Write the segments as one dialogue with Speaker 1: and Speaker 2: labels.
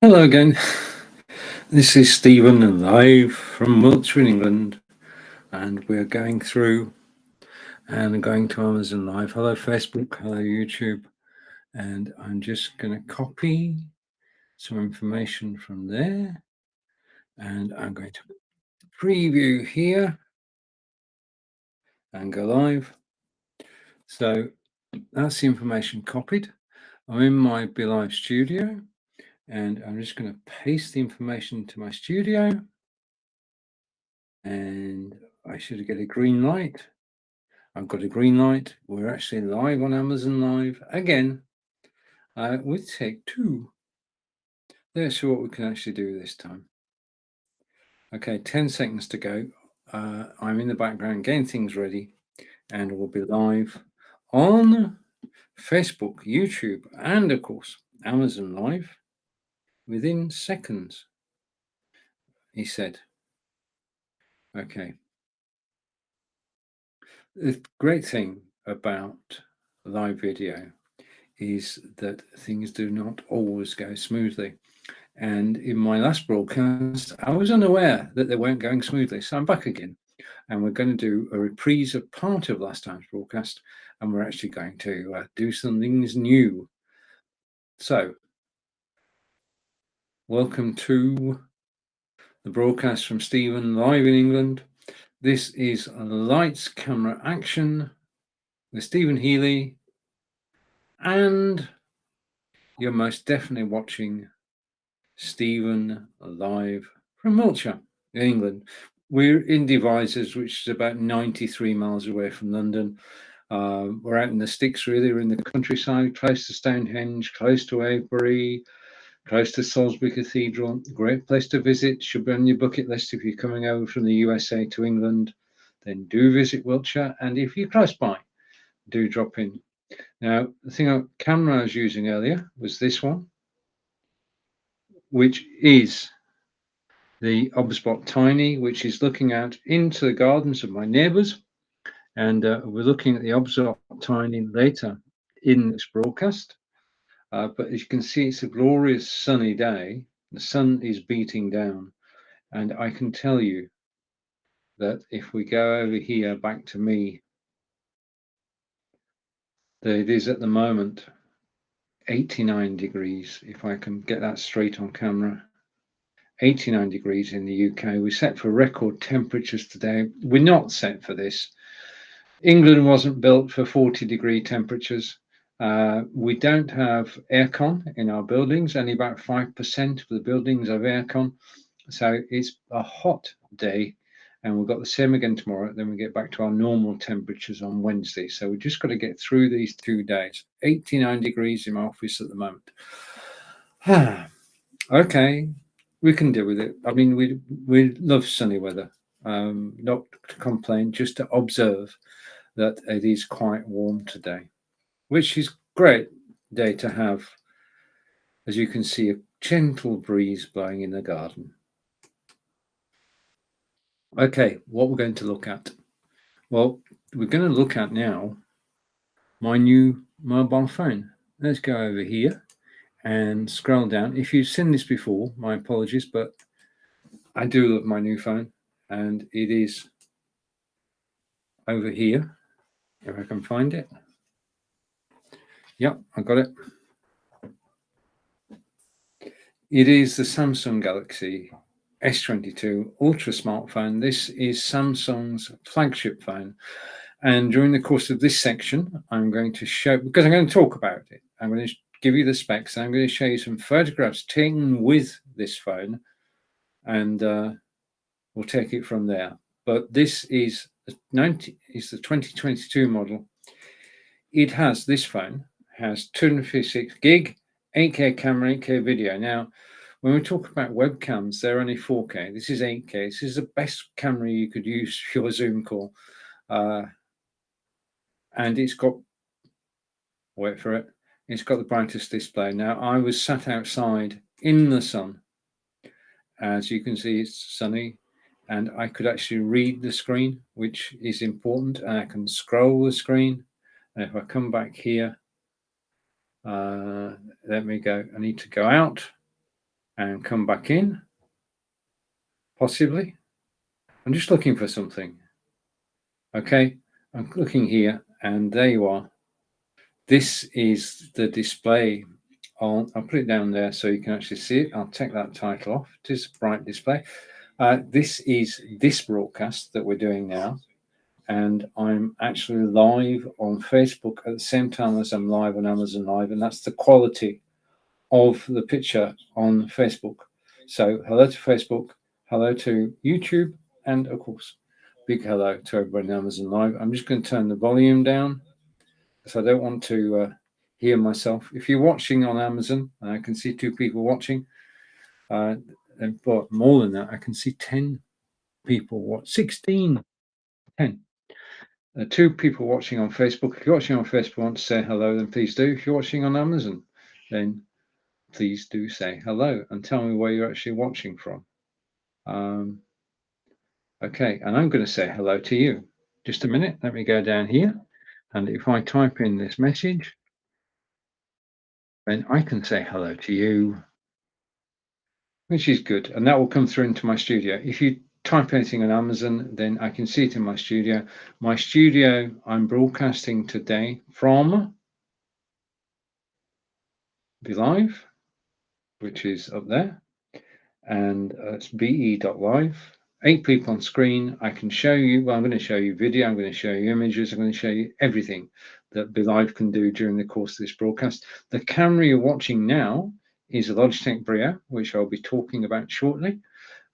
Speaker 1: Hello again. This is Stephen live from Wiltshire in England, and we're going through and going to Amazon Live. Hello Facebook, hello YouTube, and I'm just going to copy some information from there, and I'm going to preview here and go live. So that's the information copied. I'm in my BeLive studio, and I'm just going to paste the information to my studio, and I should get a green light. I've got a green light. We're actually live on Amazon Live again with Take Two. Let's see what we can actually do this time. Okay, 10 seconds to go. I'm in the background getting things ready, and we'll be live on Facebook, YouTube, and of course Amazon Live within seconds, he said. Okay. The great thing about live video is that things do not always go smoothly. And in my last broadcast, I was unaware that they weren't going smoothly. So I'm back again, and we're going to do a reprise of part of last time's broadcast, and we're actually going to do some things new. So, welcome to the broadcast from Stephen live in England. This is Lights, Camera, Action with Stephen Healy, and you're most definitely watching Stephen live from Wiltshire in England. We're in Devizes, which is about 93 miles away from London. We're out in the sticks, really. We're in the countryside, close to Stonehenge, close to Avebury, close to Salisbury Cathedral. Great place to visit. Should be on your bucket list if you're coming over from the USA to England. Then do visit Wiltshire. And if you're close by, do drop in. Now, the thing our camera I was using earlier was this one, which is the OBSBot Tiny, which is looking out into the gardens of my neighbours. And we're looking at the OBSBot Tiny later in this broadcast. But as you can see, it's a glorious sunny day. The sun is beating down. And I can tell you that if we go over here back to me, that it is at the moment 89 degrees, if I can get that straight on camera. 89 degrees in the UK. We're set for record temperatures today. We're not set for this. England wasn't built for 40-degree temperatures. We don't have aircon in our buildings. Only about 5% of the buildings have aircon. So it's a hot day, and we've got the same again tomorrow. Then we get back to our normal temperatures on Wednesday. So we've just got to get through these 2 days. 89 degrees in my office at the moment. Okay, we can deal with it. I mean, we love sunny weather. Not to complain, just to observe that it is quite warm today, which is great day to have. As you can see, a gentle breeze blowing in the garden. Okay, what we're going to look at? Well, we're going to look at now my new mobile phone. Let's go over here and scroll down. If you've seen this before, my apologies, but I do love my new phone, and it is over here, if I can find it. Yep, I got it. It is the Samsung Galaxy S22 Ultra smartphone. This is Samsung's flagship phone. And during the course of this section, I'm going to show, because I'm going to talk about it, I'm going to give you the specs. I'm going to show you some photographs taken with this phone, and we'll take it from there. But this is the 2022 model. It has, this phone has 256 gig, 8K camera, 8K video. Now, when we talk about webcams, they're only 4K. This is 8K. This is the best camera you could use for your Zoom call. And it's got, wait for it, it's got the brightest display. Now, I was sat outside in the sun. As you can see, it's sunny, and I could actually read the screen, which is important, and I can scroll the screen. And if I come back here, let me go, I need to go out. and come back in, possibly. I'm just looking for something. Okay, I'm looking here, and there you are. This is the display. I'll put it down there so you can actually see it. I'll take that title off. It is a bright display. This is this broadcast that we're doing now, and I'm actually live on Facebook at the same time as I'm live on Amazon Live, and that's the quality of the picture on Facebook. So hello to Facebook, hello to YouTube, and of course, big hello to everybody on Amazon Live. I'm just going to turn the volume down because I don't want to hear myself. If you're watching on Amazon, and I can see 2 people watching, but more than that, I can see 10 people, 16, 10. 2 people watching on Facebook. If you're watching on Facebook, want to say hello, then please do. If you're watching on Amazon, then please do say hello and tell me where you're actually watching from. Okay, and I'm going to say hello to you. Just a minute, let me go down here. And if I type in this message, then I can say hello to you, which is good. And that will come through into my studio. If you type anything on Amazon, then I can see it in my studio. My studio, I'm broadcasting today from BeLive, which is up there. And it's be.live. 8 people on screen. I can show you, well, I'm going to show you video, I'm going to show you images, I'm going to show you everything that BeLive can do during the course of this broadcast. The camera you're watching now is a Logitech Brio, which I'll be talking about shortly.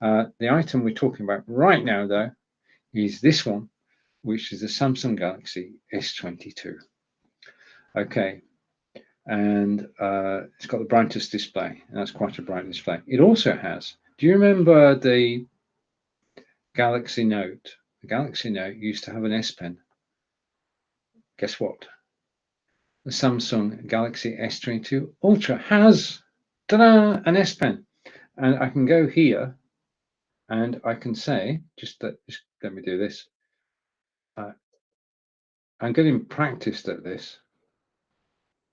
Speaker 1: The item we're talking about right now, though, is this one, which is the Samsung Galaxy S22. Okay, and it's got the brightest display, and that's quite a bright display. It also has, do you remember the Galaxy Note? The Galaxy Note used to have an S Pen. Guess what? The Samsung Galaxy S22 Ultra has, ta-da, an S Pen. And I can go here and I can say, just let me do this. I'm getting practiced at this.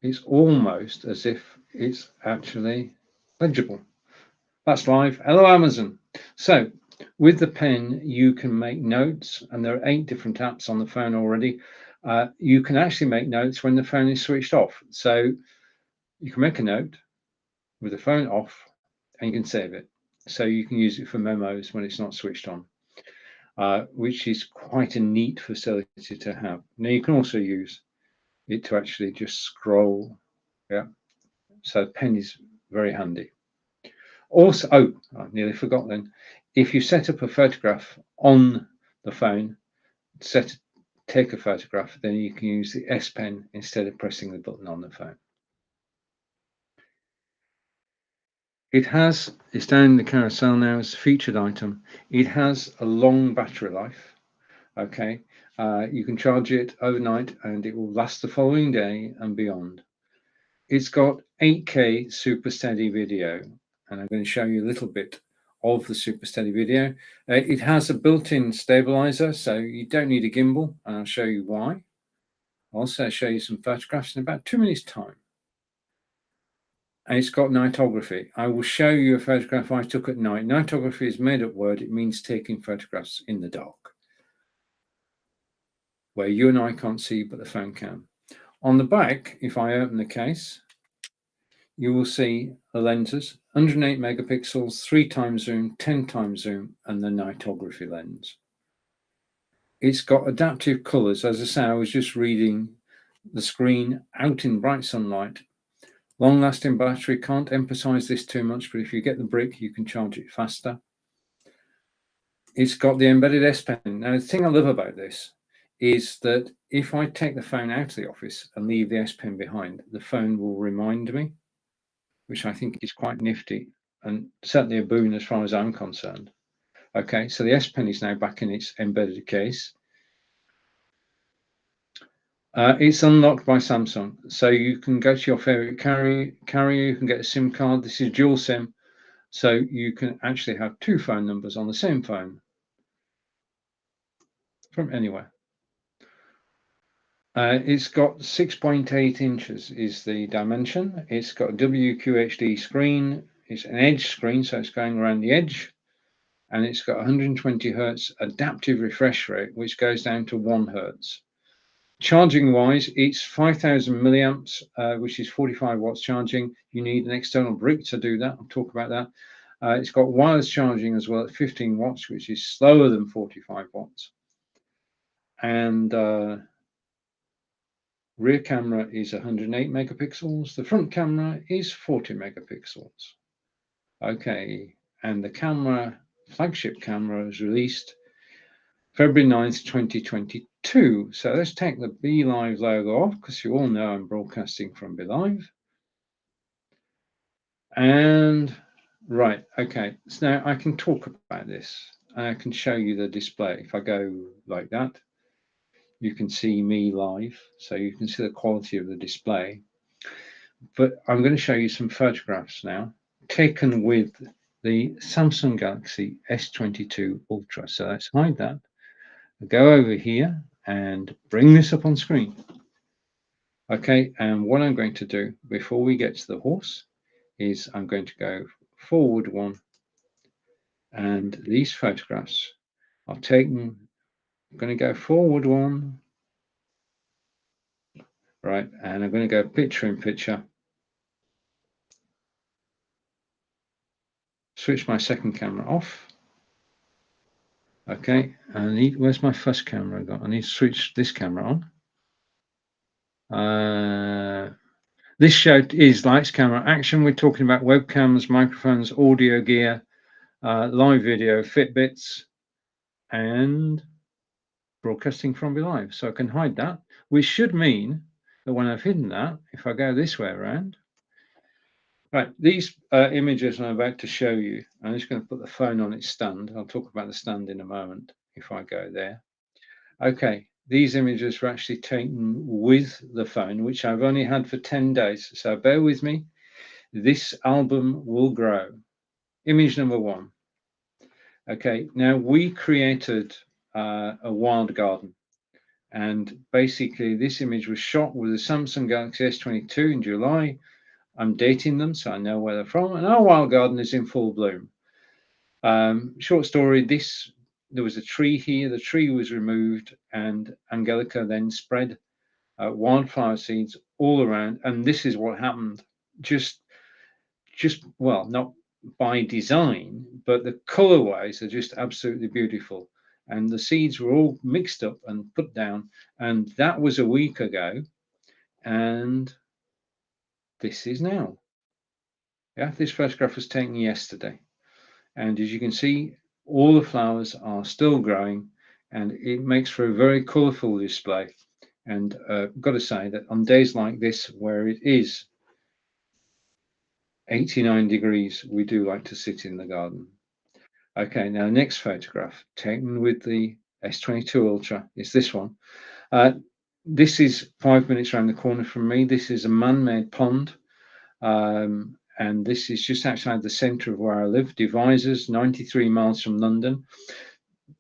Speaker 1: It's almost as if it's actually legible. That's live. Hello, Amazon. So with the pen, you can make notes, and there are 8 different apps on the phone already. You can actually make notes when the phone is switched off. So you can make a note with the phone off, and you can save it. So you can use it for memos when it's not switched on, which is quite a neat facility to have. Now you can also use it to actually just scroll. Yeah. So pen is very handy. Also, I nearly forgot then. If you set up a photograph on the phone, take a photograph, then you can use the S Pen instead of pressing the button on the phone. It's down in the carousel now as a featured item. It has a long battery life. Okay, you can charge it overnight and it will last the following day and beyond. It's got 8K super steady video, and I'm going to show you a little bit of the super steady video. It has a built-in stabilizer, so you don't need a gimbal, and I'll show you why. I'll also show you some photographs in about 2 minutes' time. And it's got nightography. I will show you a photograph I took at night. Nightography is a made-up word. It means taking photographs in the dark, where you and I can't see, but the phone can. On the back, if I open the case, you will see the lenses, 108 megapixels, 3 times zoom, 10 times zoom, and the nightography lens. It's got adaptive colors. As I say, I was just reading the screen out in bright sunlight. Long-lasting battery, can't emphasize this too much, but if you get the brick, you can charge it faster. It's got the embedded S Pen. Now, the thing I love about this is that if I take the phone out of the office and leave the S Pen behind, the phone will remind me, which I think is quite nifty and certainly a boon as far as I'm concerned. Okay, so the S Pen is now back in its embedded case. It's unlocked by Samsung, so you can go to your favorite carrier, you can get a SIM card. This is dual SIM, so you can actually have 2 phone numbers on the same phone from anywhere. It's got 6.8 inches is the dimension. It's got a WQHD screen. It's an edge screen, so it's going around the edge, and it's got 120 hertz adaptive refresh rate, which goes down to 1 hertz. Charging wise, it's 5,000 milliamps, which is 45 watts charging. You need an external brick to do that. I'll talk about that. It's got wireless charging as well at 15 watts, which is slower than 45 watts. And rear camera is 108 megapixels. The front camera is 40 megapixels. Okay, and the camera, flagship camera, was released February 9th, 2022. So let's take the BeLive logo off, because you all know I'm broadcasting from BeLive. And right, okay, so now I can talk about this. I can show you the display. If I go like that, you can see me live, so you can see the quality of the display. But I'm going to show you some photographs now, taken with the Samsung Galaxy S22 Ultra. So let's hide that. I'll go over here and bring this up on screen. Okay, and what I'm going to do before we get to the horse is I'm going to go forward one, and these photographs are taken. I'm going to go forward one, right, and I'm going to go picture in picture. Switch my second camera off. Okay, where's my first camera got? I need to switch this camera on. This show is Lights Camera Action. We're talking about webcams, microphones, audio gear, live video, Fitbits, and broadcasting from BeLive. So I can hide that, which should mean that when I've hidden that, if I go this way around, right, these images I'm about to show you, I'm just going to put the phone on its stand. I'll talk about the stand in a moment if I go there. Okay, these images were actually taken with the phone, which I've only had for 10 days. So bear with me. This album will grow. Image number 1. Okay, now we created a wild garden. And basically this image was shot with a Samsung Galaxy S22 in July. I'm dating them so I know where they're from. And our wild garden is in full bloom. Short story, there was a tree here. The tree was removed and Angelica then spread wildflower seeds all around. And this is what happened. Just well, not by design, but the colorways are just absolutely beautiful. And the seeds were all mixed up and put down. And that was a week ago. And this is now. Yeah, this photograph was taken yesterday. And as you can see, all the flowers are still growing and it makes for a very colorful display. And I've got to say that on days like this, where it is 89 degrees, we do like to sit in the garden. Okay, now next photograph taken with the S22 Ultra is this one. This is 5 minutes around the corner from me. This is a man-made pond. And this is just outside the centre of where I live, Devizes, 93 miles from London.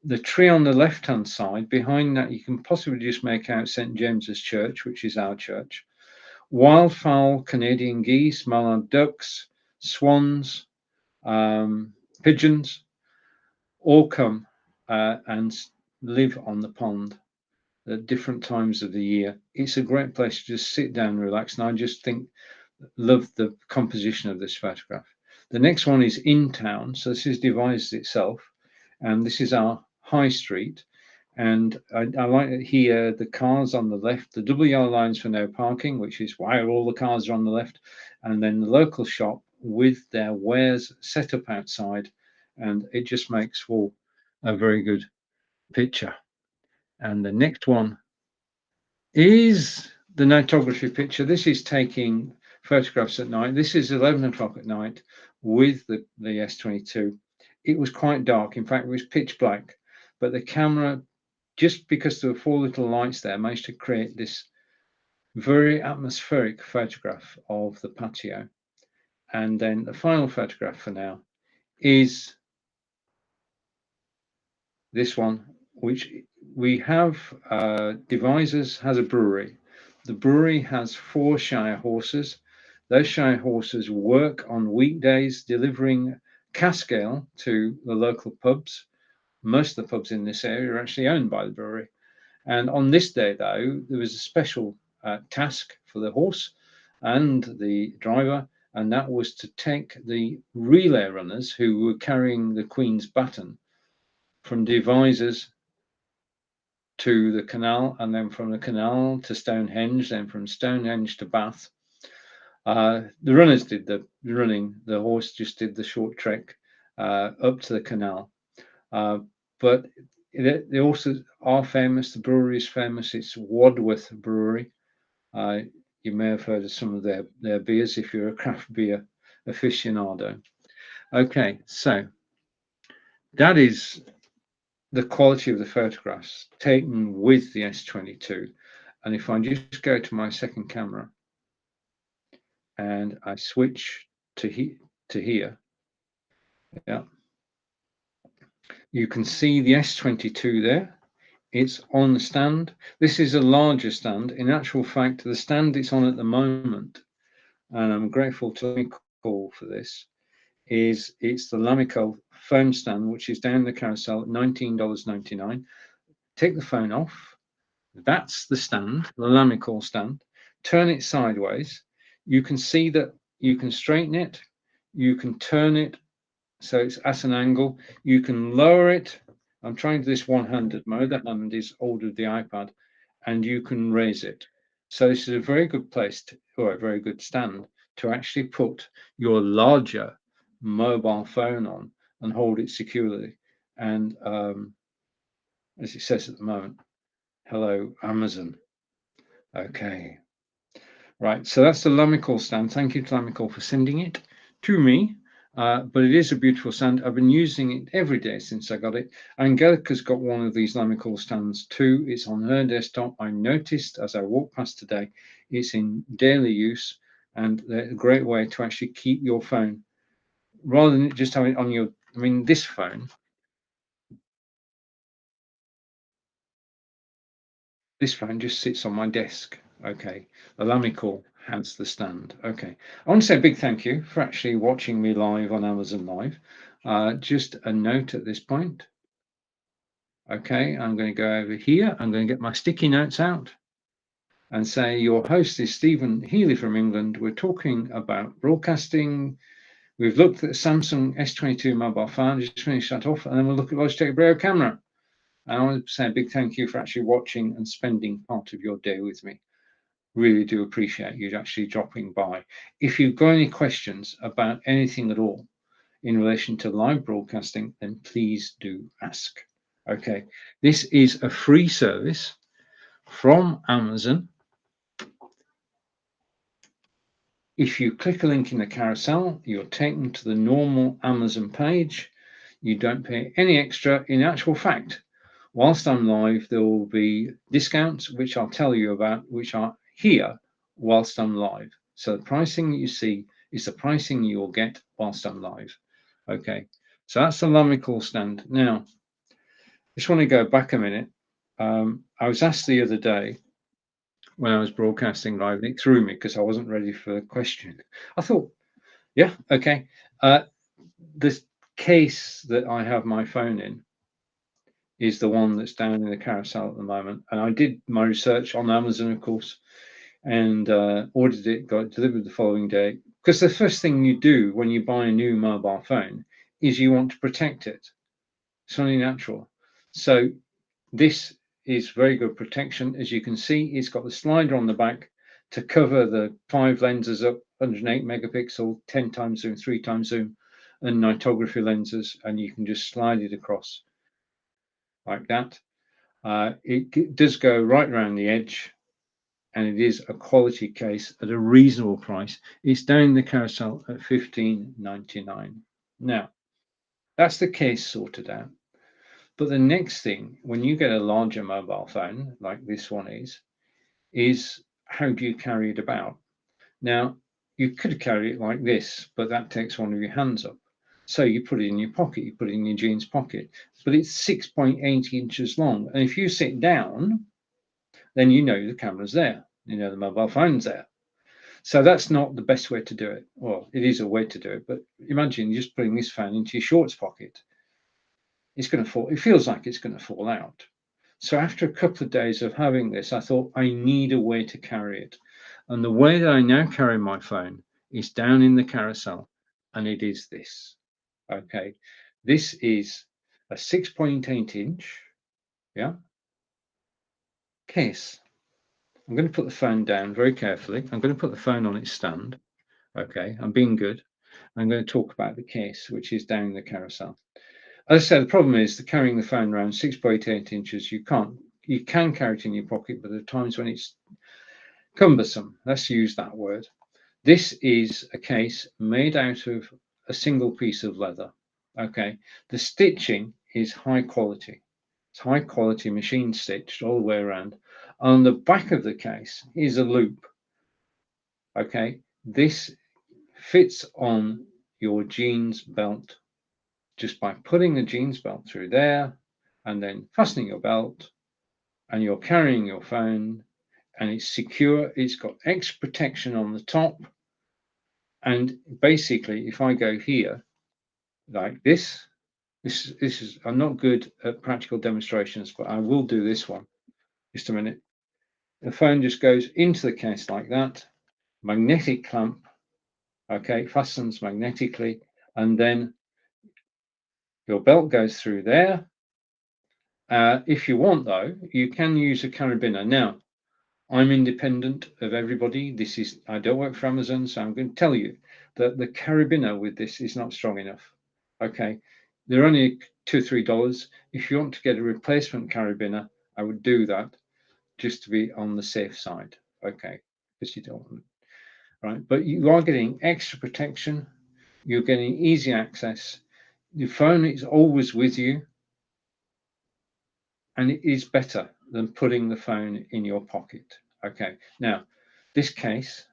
Speaker 1: The tree on the left-hand side, behind that, you can possibly just make out St. James's Church, which is our church. Wildfowl, Canadian geese, mallard ducks, swans, pigeons, all come and live on the pond at different times of the year. It's a great place to just sit down and relax. And I just love the composition of this photograph. The next one is in town. So this is Devizes itself. And this is our high street. And I like it here, the cars on the left, the double yellow lines for no parking, which is why all the cars are on the left. And then the local shop with their wares set up outside. And it just makes for a very good picture. And the next one is the nightography picture. This is taking photographs at night. This is 11 o'clock at night with the S22. It was quite dark. In fact, it was pitch black, but the camera, just because there were 4 little lights there, managed to create this very atmospheric photograph of the patio. And then the final photograph for now is this one, which we have. Devizes has a brewery. The brewery has 4 Shire horses. Those show horses work on weekdays, delivering cask ale to the local pubs. Most of the pubs in this area are actually owned by the brewery. And on this day, though, there was a special task for the horse and the driver, and that was to take the relay runners who were carrying the Queen's baton from Devizes to the canal, and then from the canal to Stonehenge, then from Stonehenge to Bath. The runners did the running, the horse just did the short trek up to the canal. But they also are famous. The brewery is famous. It's Wadworth Brewery. You may have heard of some of their beers if you're a craft beer aficionado. Okay, so that is the quality of the photographs taken with the S22. And if I just go to my second camera and I switch to here, yeah, you can see the S22 there. It's on the stand. This is a larger stand. In actual fact, the stand it's on at the moment, and I'm grateful to Lamical for this, it's the Lamical phone stand, which is down the carousel at $19.99. Take the phone off. That's the stand, the Lamical stand. Turn it sideways. You can see that you can straighten it. You can turn it so it's at an angle. You can lower it. I'm trying this one-handed mode. That hand is older than the iPad, and you can raise it. So this is a very good place or a very good stand to actually put your larger mobile phone on and hold it securely. And as it says at the moment, hello, Amazon. Okay. Right. So that's the Lamical stand. Thank you to Lamical for sending it to me. But it is a beautiful stand. I've been using it every day since I got it. Angelica's got one of these Lamical stands too. It's on her desktop. I noticed as I walked past today, it's in daily use, and they're a great way to actually keep your phone rather than just having it on your. I mean, this phone just sits on my desk. Okay, the Lamical has the stand. Okay, I want to say a big thank you for actually watching me live on Amazon Live. Just a note at this point. Okay, I'm going to go over here. I'm going to get my sticky notes out and say your host is Stephen Healy from England. We're talking about broadcasting. We've looked at the Samsung S22 mobile phone. Just finish that off, and then we'll look at Logitech Brio camera. And I want to say a big thank you for actually watching and spending part of your day with me. Really do appreciate you actually dropping by. If you've got any questions about anything at all in relation to live broadcasting, then please do ask. Okay, this is a free service from Amazon. If you click a link in the carousel, you're taken to the normal Amazon page. You don't pay any extra. In actual fact, whilst I'm live, there will be discounts, which I'll tell you about, which are here whilst I'm live. So the pricing you see is the pricing you will get whilst I'm live. Okay, so that's the Lamical stand. Now, I just want to go back a minute. I was asked the other day when I was broadcasting live, and it threw me because I wasn't ready for the question. I thought, yeah, okay. This case that I have my phone in is the one that's down in the carousel at the moment. And I did my research on Amazon, of course, and ordered it, got it delivered the following day. Because the first thing you do when you buy a new mobile phone is you want to protect it. It's only natural. So this is very good protection. As you can see, it's got the slider on the back to cover the 5 lenses up, 108 megapixel, 10 times zoom, 3 times zoom, and nitography lenses, and you can just slide it across like that. It does go right around the edge, and it is a quality case at a reasonable price. It's down the carousel at $15.99. Now, that's the case sorted out. But the next thing, when you get a larger mobile phone, like this one is how do you carry it about? Now, you could carry it like this, but that takes one of your hands up. So you put it in your pocket, you put it in your jeans pocket, but it's 6.8 inches long. And if you sit down, then you know the camera's there, you know the mobile phone's there. So that's not the best way to do it. Well, it is a way to do it, but imagine just putting this phone into your shorts pocket. It's going to fall. It feels like it's going to fall out. So after a couple of days of having this, I thought I need a way to carry it. And the way that I now carry my phone is down in the carousel, and it is this. Okay, this is a 6.8 inch, case. I'm going to put the phone down very carefully. I'm going to put the phone on its stand. Okay, I'm being good. I'm going to talk about the case, which is down the carousel. As I said, the problem is the carrying the phone around 6.8 inches. You can carry it in your pocket, but there are times when it's cumbersome. Let's use that word. This is a case made out of a single piece of leather. Okay, the stitching is high quality. It's high quality machine stitched all the way around. On the back of the case is a loop. Okay, this fits on your jeans belt just by putting the jeans belt through there and then fastening your belt, and you're carrying your phone, and it's secure. It's got extra protection on the top. And basically, if I go here like this is, I'm not good at practical demonstrations, but I will do this one. Just a minute. The phone just goes into the case like that, magnetic clamp, okay, fastens magnetically, and then your belt goes through there. If you want, though, you can use a carabiner. Now, I'm independent of everybody. I don't work for Amazon, so I'm going to tell you that the carabiner with this is not strong enough. Okay, they're only $2 or $3. If you want to get a replacement carabiner, I would do that just to be on the safe side. Okay, because you don't want, right? But you are getting extra protection. You're getting easy access. Your phone is always with you, and it is better than putting the phone in your pocket. Okay, now this case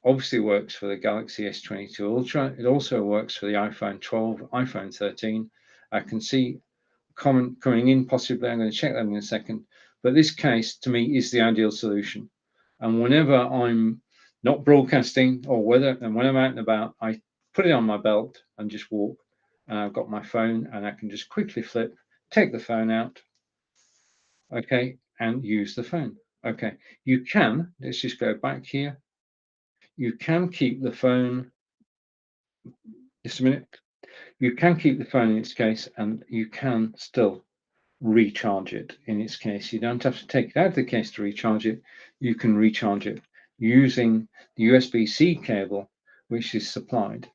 Speaker 1: obviously works for the Galaxy S22 Ultra. It also works for the iPhone 12, iPhone 13. I can see a comment coming in possibly. I'm going to check that in a second. But this case to me is the ideal solution. And whenever I'm not broadcasting when I'm out and about, I put it on my belt and just walk. And I've got my phone and I can just quickly flip, take the phone out, okay, and use the phone. Okay, you can, let's just go back here. You can keep the phone, just a minute. You can keep the phone in its case and you can still recharge it in its case. You don't have to take it out of the case to recharge it. You can recharge it using the USB-C cable, which is supplied.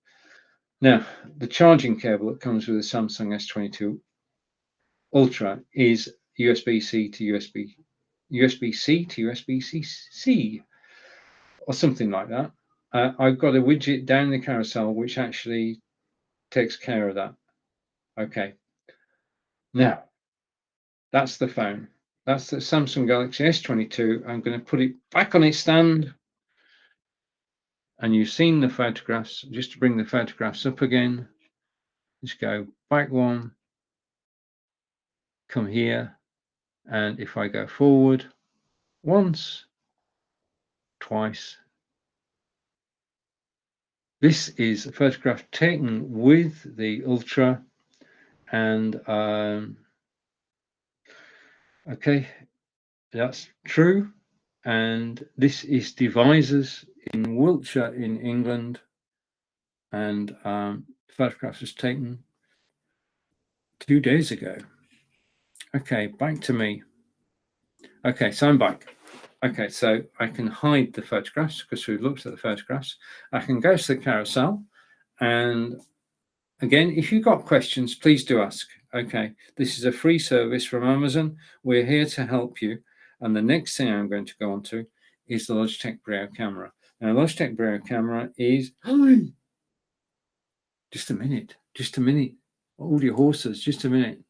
Speaker 1: Now, the charging cable that comes with the Samsung S22 Ultra is USB-C to USB-C to USB-C or something like that. I've got a widget down the carousel which actually takes care of that. Okay. Now, that's the phone. That's the Samsung Galaxy S22. I'm going to put it back on its stand. And you've seen the photographs. Just to bring the photographs up again, just go back one, come here. And if I go forward once, twice, this is a photograph taken with the Ultra. And okay, that's true. And this is Devizes in Wiltshire in England. And the photograph was taken 2 days ago. Okay, back to me. Okay, so I'm back. Okay, so I can hide the photographs because we've looked at the photographs. I can go to the carousel. And again, if you've got questions, please do ask. Okay, this is a free service from Amazon. We're here to help you. And the next thing I'm going to go on to is the Logitech Brio camera. Now, Logitech Brio camera is... Just a minute. Hold your horses, just a minute.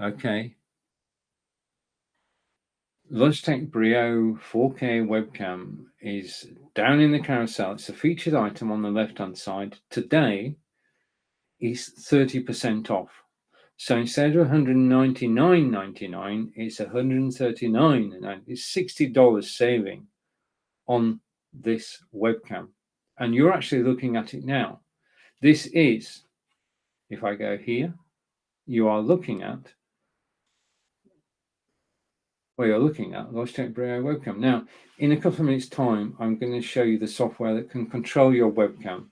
Speaker 1: Okay. Logitech Brio 4K webcam is down in the carousel. It's a featured item on the left-hand side. Today is 30% off. So instead of $199.99, it's $139.99. It's $60 saving on this webcam. And you're actually looking at it now. This is, if I go here, you are looking at, well, you're looking at Logitech Brio webcam. Now, in a couple of minutes' time, I'm going to show you the software that can control your webcam.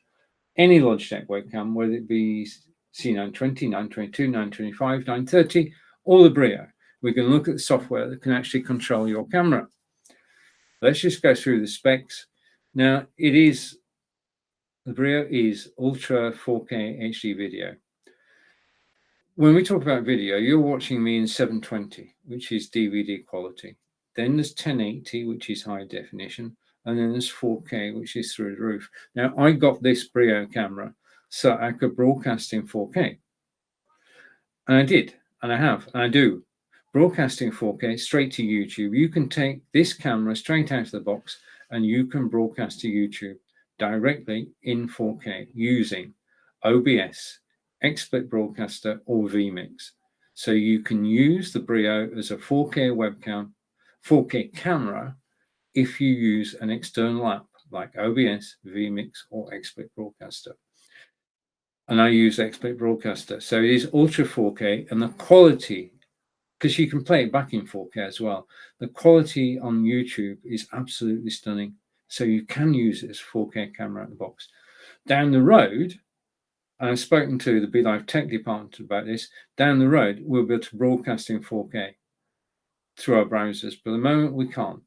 Speaker 1: Any Logitech webcam, whether it be C920, 922, 925, 930, or the Brio. We're going to look at the software that can actually control your camera. Let's just go through the specs. Now, the Brio is Ultra 4K HD video. When we talk about video, you're watching me in 720, which is DVD quality. Then there's 1080, which is high definition. And then there's 4K, which is through the roof. Now, I got this Brio camera so I could broadcast in 4K. And I did, and I have, and I do. Broadcasting 4K straight to YouTube. You can take this camera straight out of the box and you can broadcast to YouTube directly in 4K using OBS, XSplit Broadcaster, or vMix. So you can use the Brio as a 4K webcam, 4K camera, if you use an external app like OBS, vMix, or XSplit Broadcaster. And I use XSplit Broadcaster. So it is Ultra 4K, and the quality, because you can play it back in 4K as well, the quality on YouTube is absolutely stunning. So you can use it as a 4K camera out of the box. Down the road, and I've spoken to the BeLive Tech department about this, down the road, we'll be able to broadcast in 4K through our browsers, but at the moment we can't.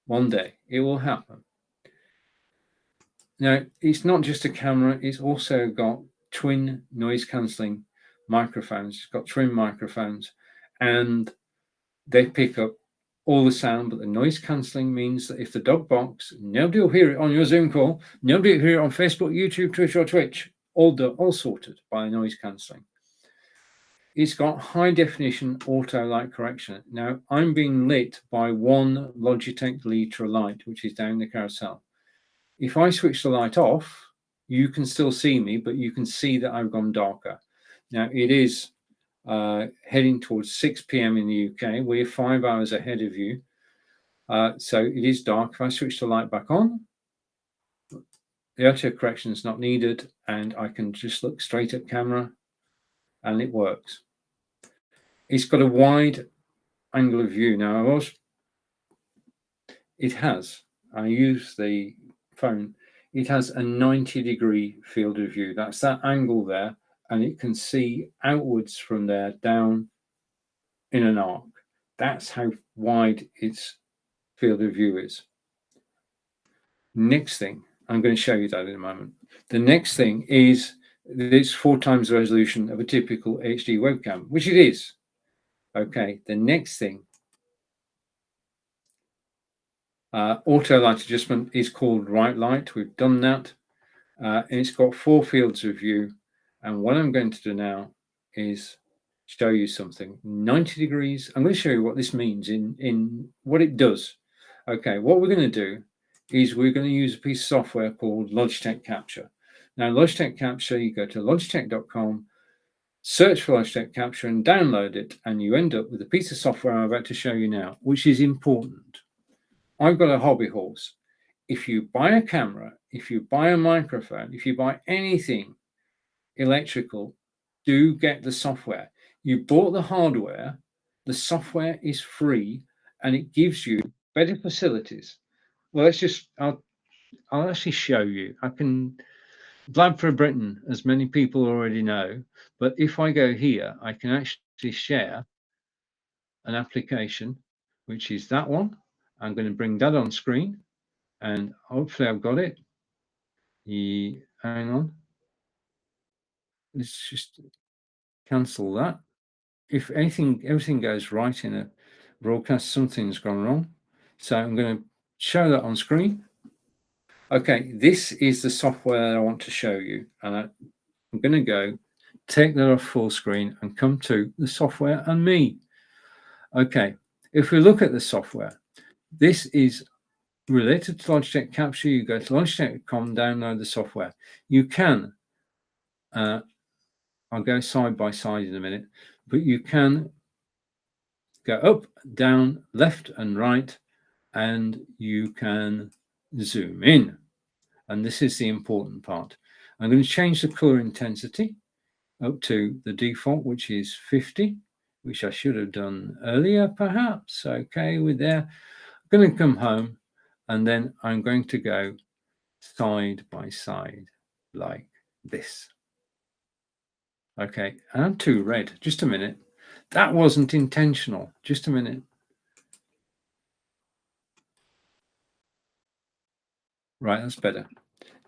Speaker 1: One day it will happen. Now, it's not just a camera, it's also got twin noise cancelling microphones. It's got twin microphones, and they pick up all the sound, but the noise cancelling means that if the dog barks, nobody will hear it on your Zoom call, nobody will hear it on Facebook, YouTube, Twitter, or Twitch, all sorted by noise cancelling. It's got high definition auto light correction. Now, I'm being lit by one Logitech Litra light, which is down the carousel. If I switch the light off, you can still see me, but you can see that I've gone darker. Now, it is heading towards 6 p.m. in the UK. We're 5 hours ahead of you. So it is dark. If I switch the light back on, the auto correction is not needed, and I can just look straight at camera, and it works. It's got a wide angle of view. Now, I use the phone, it has a 90-degree field of view. That's that angle there, and it can see outwards from there down in an arc. That's how wide its field of view is. Next thing, I'm going to show you that in a moment. The next thing is it's 4 times the resolution of a typical HD webcam, which it is. Okay, the next thing, auto light adjustment is called Right Light. We've done that. And it's got 4 fields of view. And what I'm going to do now is show you something. 90 degrees. I'm going to show you what this means in what it does. Okay, what we're going to do is we're going to use a piece of software called Logitech Capture. Now, Logitech Capture, you go to logitech.com, search for Logitech Capture and download it, and you end up with a piece of software I'm about to show you now, which is important. I've got a hobby horse. If you buy a camera, if you buy a microphone, if you buy anything electrical, do get the software. You bought the hardware, the software is free, and it gives you better facilities. Well, I'll actually show you. I can blab for Britain, as many people already know, but if I go here, I can actually share an application, which is that one. I'm going to bring that on screen, and hopefully I've got it. Hang on. Let's just cancel that. If everything goes right in a broadcast, something's gone wrong. So I'm going to show that on screen. Okay, this is the software that I want to show you. And I'm going to go take that off full screen and come to the software and me. Okay, if we look at the software, this is related to Logitech Capture. You go to logitech.com, download the software. You can I'll go side by side in a minute, but you can go up, down, left and right, and you can zoom in. And this is the important part. I'm going to change the color intensity up to the default, which is 50, which I should have done earlier, perhaps. Okay, with there. I'm going to come home, and then I'm going to go side by side like this. Okay, and I'm too red. Just a minute. That wasn't intentional. Just a minute. Right, that's better.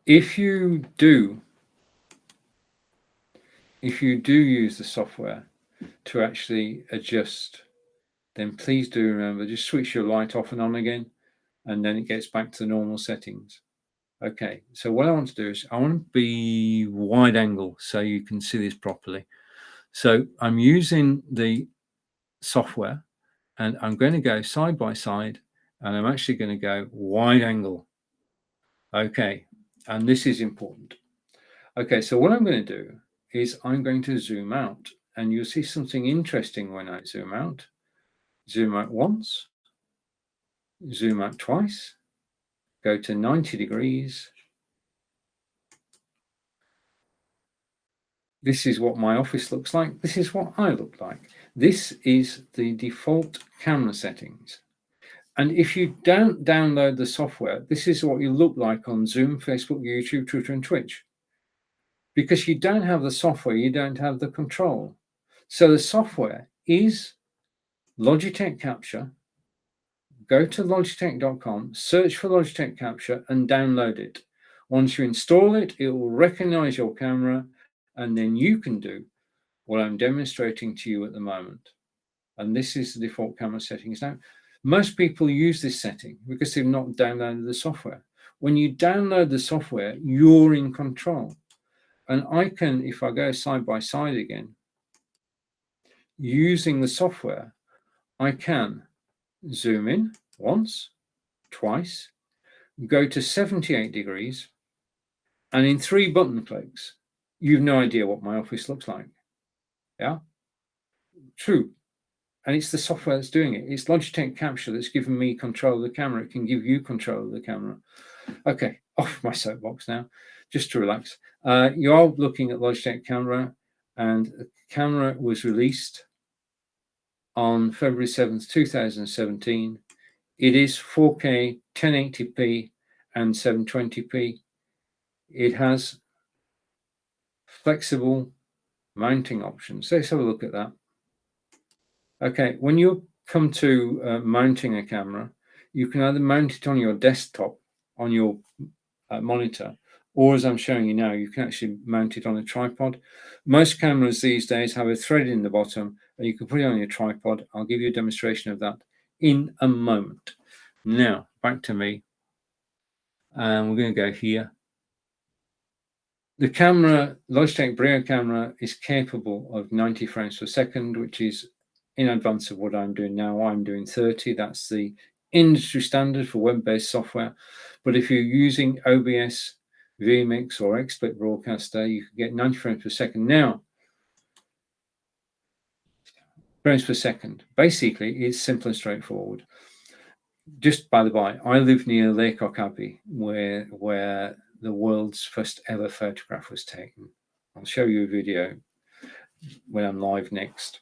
Speaker 1: If you do use the software to actually adjust, then please do remember, just switch your light off and on again, and then it gets back to the normal settings. Okay, so what I want to do is I want to be wide angle so you can see this properly. So I'm using the software, and I'm going to go side by side, and I'm actually going to go wide angle. Okay, and this is important. Okay, so what I'm going to do is I'm going to zoom out, and you'll see something interesting when I zoom out. Zoom out once, zoom out twice, go to 90 degrees. This is what my office looks like. This is what I look like. This is the default camera settings. And if you don't download the software, this is what you look like on Zoom, Facebook, YouTube, Twitter, and Twitch. Because you don't have the software, you don't have the control. So the software is Logitech Capture. Go to logitech.com, search for Logitech Capture, and download it. Once you install it, it will recognize your camera, and then you can do what I'm demonstrating to you at the moment. And this is the default camera settings. Now, most people use this setting because they've not downloaded the software. When you download the software, you're in control. And I can, if I go side by side again, using the software, I can zoom in once, twice, go to 78 degrees, and in 3 button clicks, you've no idea what my office looks like. Yeah? True. And it's the software that's doing it. It's Logitech Capture that's given me control of the camera. It can give you control of the camera. Okay, off my soapbox now, just to relax. You are looking at Logitech Camera, and the camera was released on February 7th, 2017. It is 4K, 1080p, and 720p. It has flexible mounting options. Let's have a look at that. Okay, when you come to mounting a camera, you can either mount it on your desktop, on your monitor, or as I'm showing you now, you can actually mount it on a tripod. Most cameras these days have a thread in the bottom, and you can put it on your tripod. I'll give you a demonstration of that in a moment. Now, back to me. And we're going to go here. The camera, Logitech Brio camera, is capable of 90 frames per second, which is in advance of what I'm doing now. I'm doing 30. That's the industry standard for web-based software. But if you're using OBS, vMix, or XSplit Broadcaster, you can get 90 frames per second. Now, frames per second. Basically, it's simple and straightforward. Just by the by, I live near Laycock Abbey, where the world's first ever photograph was taken. I'll show you a video when I'm live next.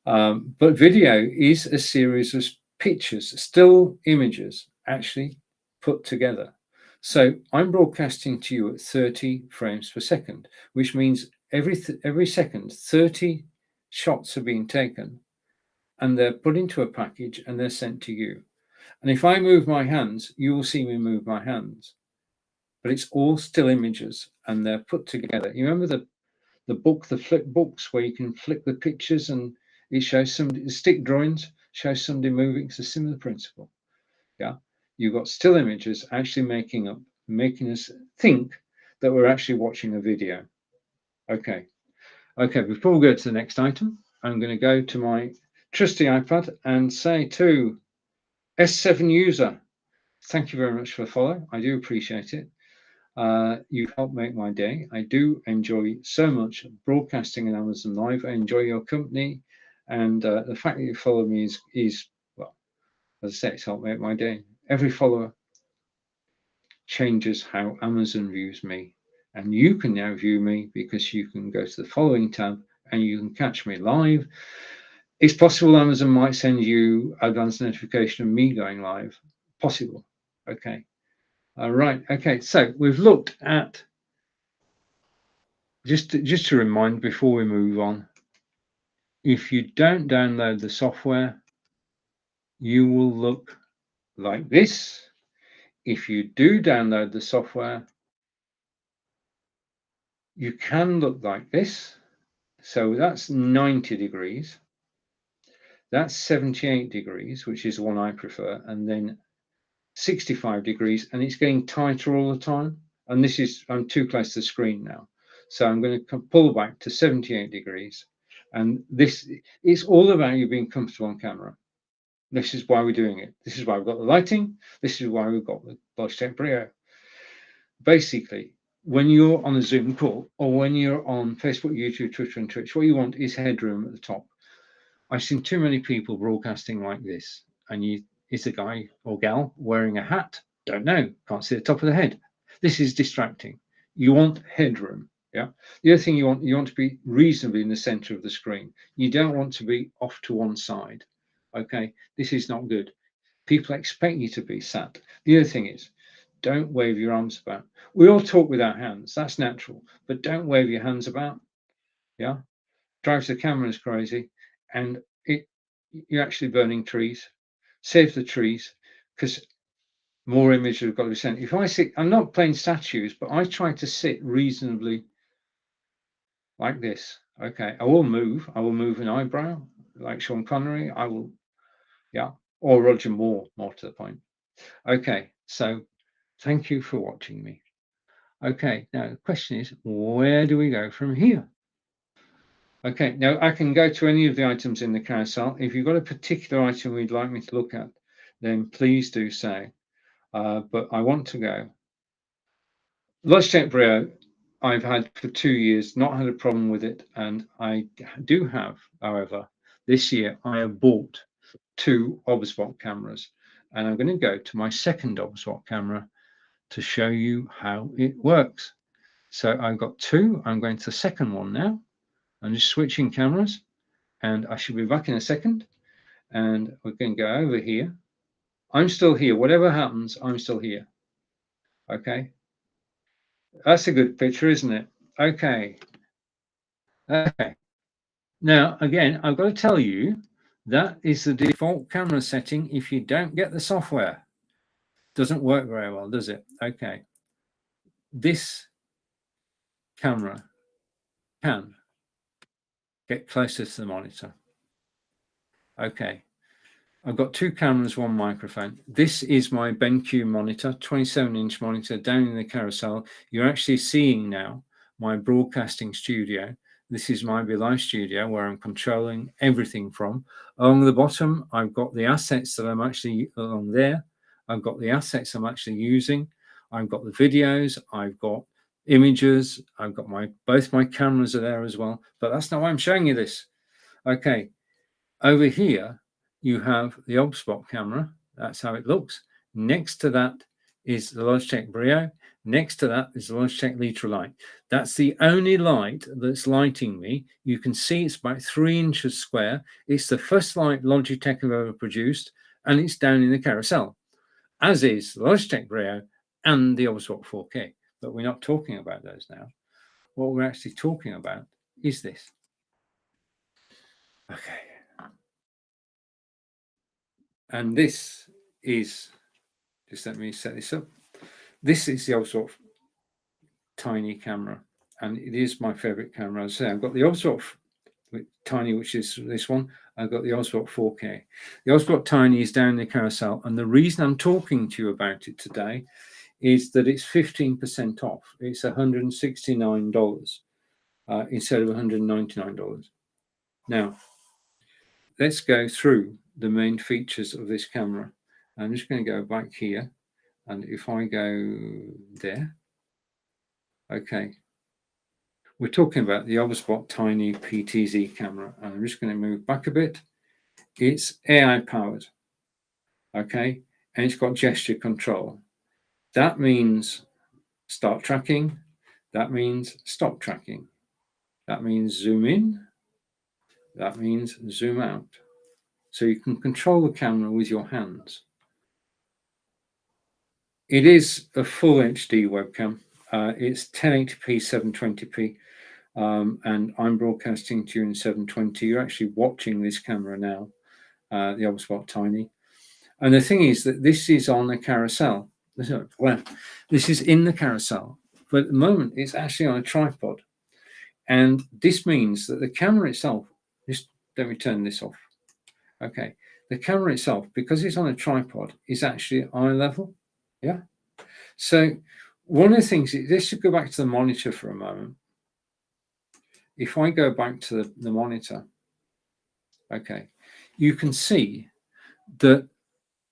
Speaker 1: But video is a series of pictures, still images, actually put together. So I'm broadcasting to you at 30 frames per second, which means every second, 30 shots are being taken, and they're put into a package and they're sent to you. And if I move my hands, you will see me move my hands. But it's all still images, and they're put together. You remember the flip books where you can flip the pictures and it shows some stick drawings, shows somebody moving. It's a similar principle. Yeah, you've got still images actually making us think that we're actually watching a video. Okay, before we go to the next item, I'm going to go to my trusty iPad and say to S7 user, thank you very much for the follow. I do appreciate it. You've helped make my day. I do enjoy so much broadcasting in Amazon Live. I enjoy your company, and the fact that you follow me is well, as I say, it's helped make my day. Every follower changes how Amazon views me, and you can now view me because you can go to the following tab and you can catch me live. It's possible Amazon might send you advanced notification of me going live. Possible. Okay. All right. Okay. So we've looked at, just to remind before we move on, if you don't download the software, you will look like this. If you do download the software, you can look like this. So that's 90 degrees. That's 78 degrees, which is the one I prefer, and then 65 degrees, and it's getting tighter all the time. And this is, I'm too close to the screen now. So I'm going to pull back to 78 degrees. And this is all about you being comfortable on camera. This is why we're doing it. This is why we've got the lighting. This is why we've got the Logitech Brio. Basically, when you're on a Zoom call or when you're on Facebook, YouTube, Twitter, and Twitch, what you want is headroom at the top. I've seen too many people broadcasting like this, and is a guy or gal wearing a hat? Don't know. Can't see the top of the head. This is distracting. You want headroom. Yeah. The other thing you want to be reasonably in the center of the screen. You don't want to be off to one side. Okay. This is not good. People expect you to be sat. The other thing is, don't wave your arms about. We all talk with our hands. That's natural. But don't wave your hands about. Yeah. Drives the cameras crazy, and you're actually burning trees. Save the trees, because more images have got to be sent. If I sit, I'm not playing statues, but I try to sit reasonably like this. Okay, I will move an eyebrow like Sean Connery. I will, yeah, or Roger Moore, more to the point. Okay, so thank you for watching me. Okay, now the question is, where do we go from here? Okay, now I can go to any of the items in the carousel. If you've got a particular item you'd like me to look at, then please do say. But I want to go. Logitech Brio, I've had for 2 years, not had a problem with it. And I do have, however, this year I have bought 2 Obsbot cameras. And I'm going to go to my second Obsbot camera to show you how it works. So I've got 2. I'm going to the second one now. I'm just switching cameras, and I should be back in a second. And we can go over here. I'm still here. Whatever happens, I'm still here. Okay. That's a good picture, isn't it? Okay. Okay. Now, again, I've got to tell you, that is the default camera setting if you don't get the software. Doesn't work very well, does it? Okay. This camera can get closer to the monitor. Okay. I've got 2 cameras, 1 microphone. This is my BenQ monitor, 27-inch monitor down in the carousel. You're actually seeing now my broadcasting studio. This is my BeLive studio where I'm controlling everything from. Along the bottom, I've got the assets that I'm actually along there. I've got the assets I'm actually using. I've got the videos. I've got images. I've got both my cameras are there as well. But that's not why I'm showing you this. Okay, over here, you have the Obsbot camera. That's how it looks. Next to that is the Logitech Brio. Next to that is the Logitech Litra light. That's the only light that's lighting me. You can see it's about 3 inches square. It's the first light Logitech have ever produced, and it's down in the carousel, as is the Logitech Brio and the Obsbot 4K. But we're not talking about those now. What we're actually talking about is this. Okay. And this is, just let me set this up. This is the Obsbot Tiny camera, and it is my favorite camera. As I say, I've got the Obsbot Tiny, which is this one. I've got the Obsbot 4K. The Obsbot Tiny is down in the carousel, and the reason I'm talking to you about it today is that it's 15% off. It's $169 instead of $199. Now, let's go through the main features of this camera. I'm just going to go back here, and if I go there, Okay. We're talking about the Obspot Tiny PTZ camera, and I'm just going to move back a bit. It's AI powered, okay, and it's got gesture control. That means start tracking. That means stop tracking. That means zoom in. That means zoom out. So you can control the camera with your hands. It is a full HD webcam. It's 1080p, 720p. And I'm broadcasting to you in 720. You're actually watching this camera now, the Obspot Tiny. And the thing is that this is on a carousel. Well, this is in the carousel, but at the moment it's actually on a tripod. And this means that the camera itself, just let me turn this off. Okay, the camera itself, because it's on a tripod, is actually eye level. Yeah. So one of the things, let's just go back to the monitor for a moment. If I go back to the monitor, okay, you can see that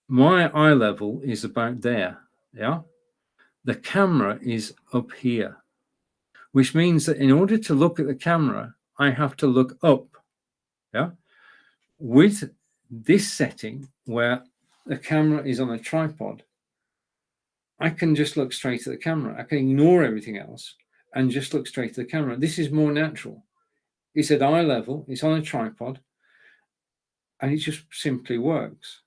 Speaker 1: my eye level is about there. Yeah. The camera is up here, which means that in order to look at the camera, I have to look up. Yeah. With this setting where the camera is on a tripod, I can just look straight at the camera. I can ignore everything else and just look straight at the camera. This is more natural. It's at eye level, it's on a tripod, and it just simply works.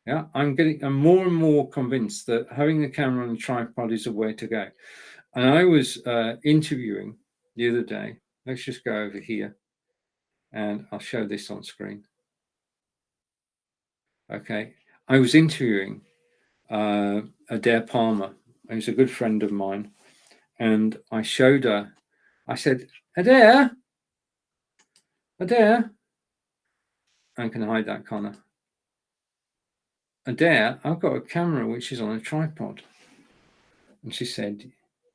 Speaker 1: Yeah, I'm more and more convinced that having the camera on a tripod is the way to go. And I was interviewing the other day. Let's just go over here and I'll show this on screen. Okay, I was interviewing Adair Palmer, who's a good friend of mine, and I showed her. I said, Adair, I can hide that, Connor. Adair, I've got a camera which is on a tripod. And she said,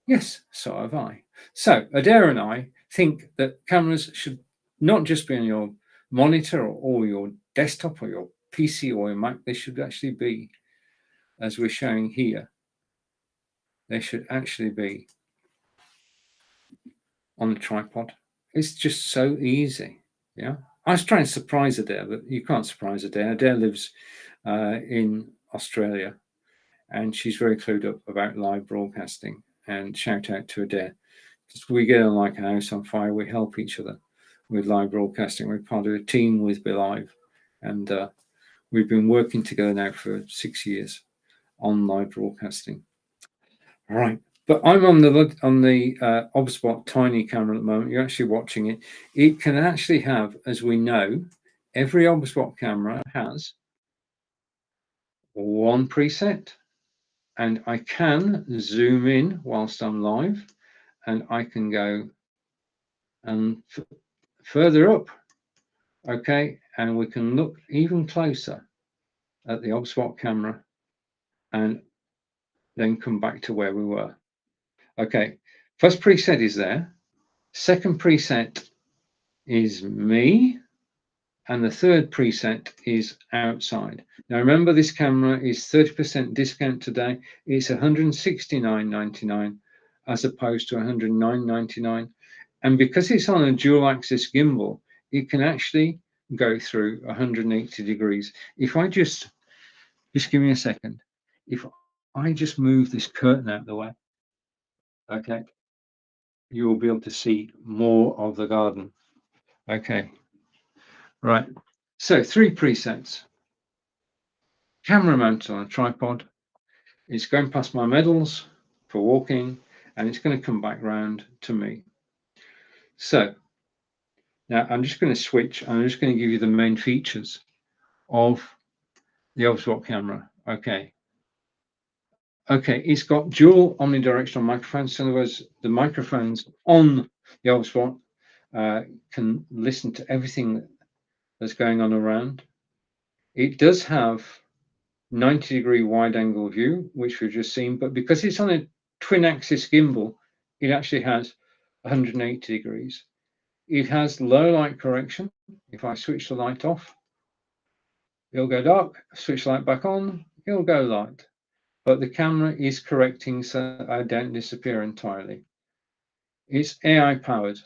Speaker 1: yes, so have I. So Adair and I think that cameras should not just be on your monitor or your desktop or your PC or your Mac. They should actually be, as we're showing here, they should actually be on a tripod. It's just so easy. Yeah. I was trying to surprise Adair, but you can't surprise Adair. Adair lives in Australia, and she's very clued up about live broadcasting. And shout out to Adair. We get on like a house on fire. We help each other with live broadcasting. We're part of a team with BeLive, and we've been working together now for 6 years on live broadcasting. All right, but I'm on the Obspot Tiny camera at the moment. You're actually watching it. It can actually have, as we know, every Obspot camera has one preset, and I can zoom in whilst I'm live, and I can go and further up, okay, and we can look even closer at the Obspot camera and then come back to where we were. Okay, first preset is there, second preset is me, and the third preset is outside. Now remember, this camera is 30% discount today. It's $169.99 as opposed to $109.99. And because it's on a dual axis gimbal, it can actually go through 180 degrees. If I just give me a second. If I just move this curtain out of the way, okay, you will be able to see more of the garden. Okay, right. So 3 presets. Camera mounted on a tripod. It's going past my medals for walking, and it's going to come back round to me. So now I'm just going to switch. I'm just going to give you the main features of the Obspot camera. Okay, it's got dual omnidirectional microphones. In other words, the microphones on the Obspot can listen to everything that's going on around. It does have 90-degree wide angle view, which we've just seen, but because it's on a twin axis gimbal, it actually has 180 degrees. It has low light correction. If I switch the light off, it'll go dark. Switch the light back on, it'll go light. But the camera is correcting so I don't disappear entirely. It's AI powered.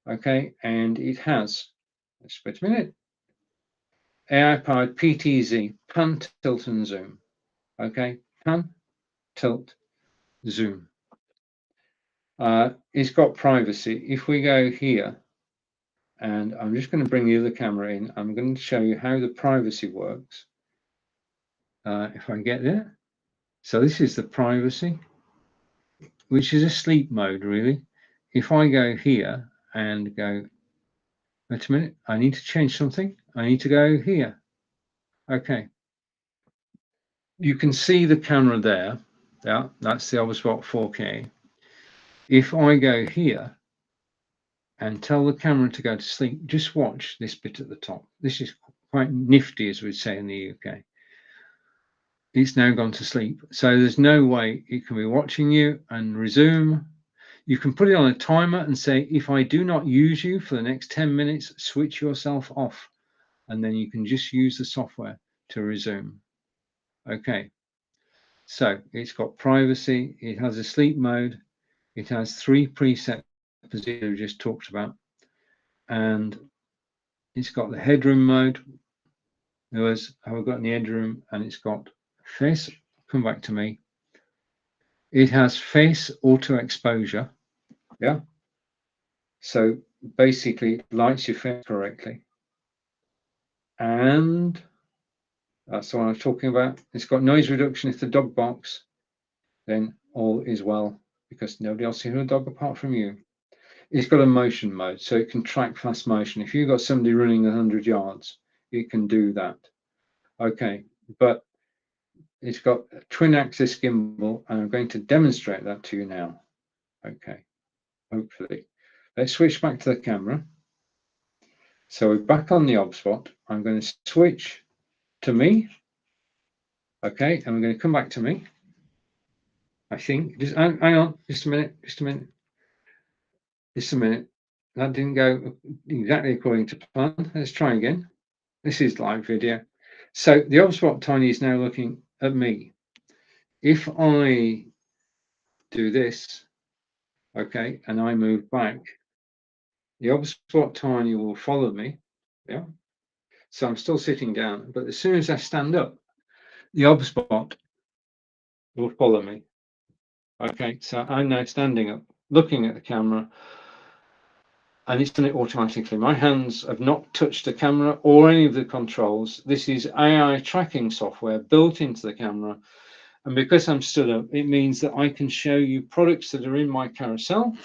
Speaker 1: Okay, and it has, let's wait a minute, AI powered PTZ, pan, tilt, and zoom. Okay, pan, tilt, zoom. It's got privacy. If we go here, and I'm just going to bring the other camera in, I'm going to show you how the privacy works. If I get there. So this is the privacy, which is a sleep mode, really. If I go here and go, wait a minute, I need to change something. I need to go here. Okay. You can see the camera there. Yeah, that's the Obspot 4K. If I go here and tell the camera to go to sleep, just watch this bit at the top. This is quite nifty, as we'd say in the UK. It's now gone to sleep. So there's no way it can be watching you and resume. You can put it on a timer and say, if I do not use you for the next 10 minutes, switch yourself off. And then you can just use the software to resume. Okay. So it's got privacy. It has a sleep mode. It has 3 preset positions we just talked about. And it's got the headroom mode. Otherwise, have I got in the headroom? And it's got face. Come back to me. It has face auto exposure. Yeah. So basically, it lights your face correctly. And that's the one I was talking about. It's got noise reduction. If the dog barks, then all is well, because nobody else can hear a dog apart from you. It's got a motion mode, so it can track fast motion. If you've got somebody running 100 yards, it can do that. Okay, but it's got a twin axis gimbal, and I'm going to demonstrate that to you now. Okay, hopefully. Let's switch back to the camera. So we're back on the Obspot. I'm going to switch to me. Okay, and we're going to come back to me. I think, just hang on, just a minute. Just a minute. That didn't go exactly according to plan. Let's try again. This is live video. So the Obspot Tiny is now looking at me. If I do this, okay, and I move back, the Obspot Tiny will follow me. Yeah. So I'm still sitting down, but as soon as I stand up, the Obspot will follow me. Okay, so I'm now standing up, looking at the camera, and it's done it automatically. My hands have not touched the camera or any of the controls. This is AI tracking software built into the camera. And because I'm stood up, it means that I can show you products that are in my carousel.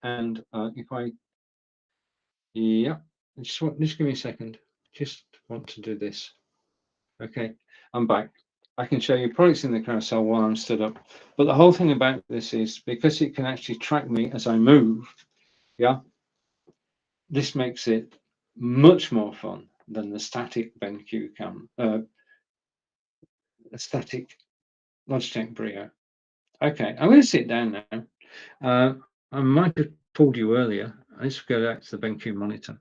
Speaker 1: And if I, yeah, just give me a second. Just want to do this. Okay, I'm back. I can show you products in the carousel while I'm stood up. But the whole thing about this is because it can actually track me as I move, yeah, this makes it much more fun than the static BenQ camera, a static Logitech Brio. Okay, I'm going to sit down now. I might have told you earlier. Let's go back to the BenQ monitor.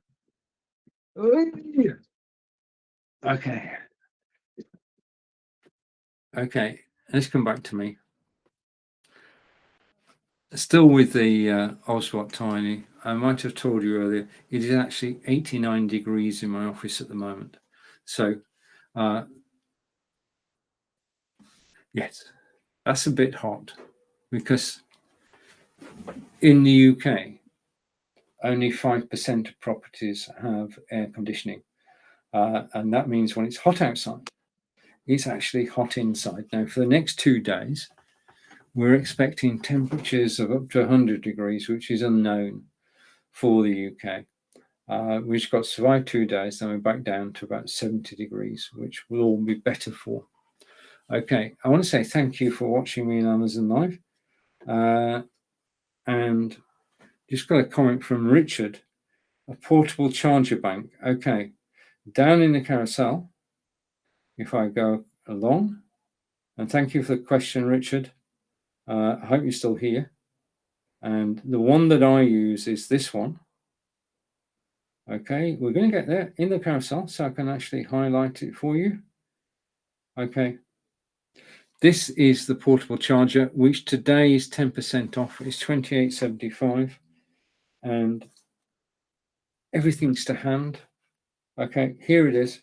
Speaker 1: Okay. Okay, let's come back to me. Still with the Oswald Tiny. I might have told you earlier, it is actually 89 degrees in my office at the moment. So, yes, that's a bit hot because in the UK, only 5% of properties have air conditioning. And that means when it's hot outside, it's actually hot inside. Now, for the next 2 days, we're expecting temperatures of up to 100 degrees, which is unknown for the UK. We've just got to survive 2 days, then we're back down to about 70 degrees, which will all be better for. Okay, I want to say thank you for watching me in Amazon Live. And just got a comment from Richard, a portable charger bank. Okay, down in the carousel, if I go along, and thank you for the question, Richard. I hope you're still here. And the one that I use is this one. Okay, we're going to get there in the carousel, so I can actually highlight it for you. Okay, This is the portable charger, which today is 10% off. It's $28.75, and everything's to hand. Okay, here it is.